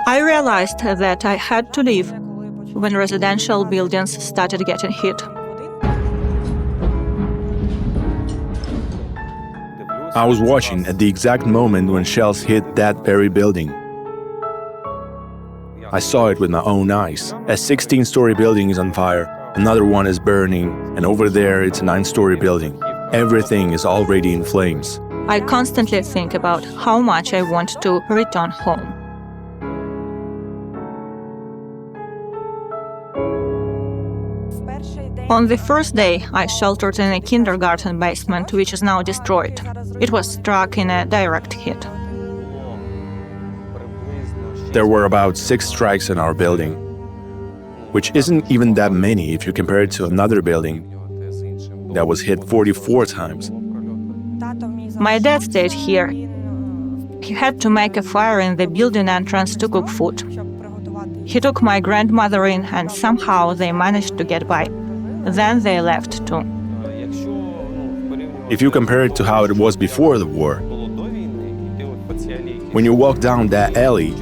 I realized that I had to leave when residential buildings started getting hit. I was watching at the exact moment when shells hit that very building. I saw it with my own eyes. A 16-story building is on fire, another one is burning, and over there it's a 9-story building. Everything is already in flames. I constantly think about how much I want to return home. On the first day, I sheltered in a kindergarten basement, which is now destroyed. It was struck in a direct hit. There were about 6 strikes in our building, which isn't even that many if you compare it to another building that was hit 44 times. My dad stayed here. He had to make a fire in the building entrance to cook food. He took my grandmother in, and somehow they managed to get by. Then they left too. If you compare it to how it was before the war, when you walk down that alley,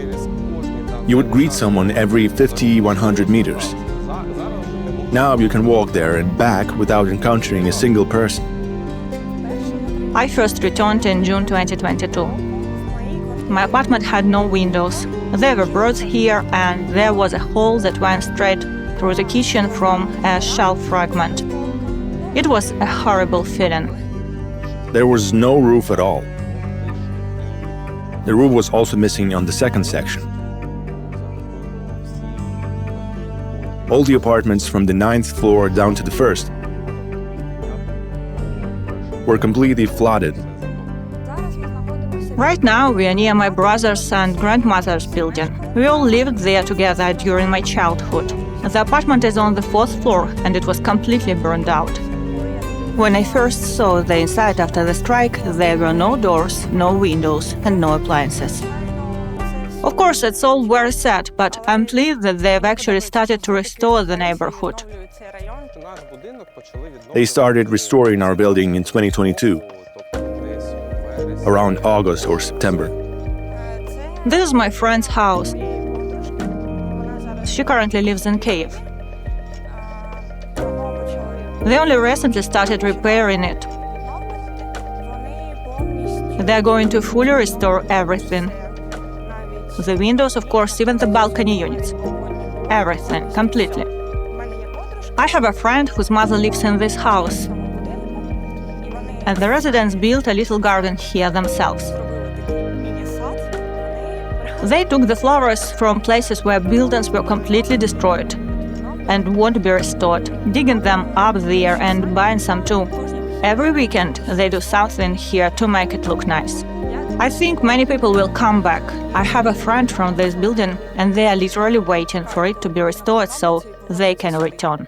you would greet someone every 50-100 meters. Now you can walk there and back without encountering a single person. I first returned in June 2022. My apartment had no windows. There were birds here, and there was a hole that went straight through the kitchen from a shell fragment. It was a horrible feeling. There was no roof at all. The roof was also missing on the second section. All the apartments from the 9th floor down to the 1st were completely flooded. Right now we are near my brother's and grandmother's building. We all lived there together during my childhood. The apartment is on the 4th floor and it was completely burned out. When I first saw the inside after the strike, there were no doors, no windows and no appliances. Of course, it's all very sad, but I'm pleased that they've actually started to restore the neighborhood. They started restoring our building in 2022, around August or September. This is my friend's house. She currently lives in Kyiv. They only recently started repairing it. They're going to fully restore everything. The windows, of course, even the balcony units. Everything, completely. I have a friend whose mother lives in this house. And the residents built a little garden here themselves. They took the flowers from places where buildings were completely destroyed and won't be restored, digging them up there and buying some too. Every weekend they do something here to make it look nice. I think many people will come back. I have a friend from this building and they are literally waiting for it to be restored so they can return.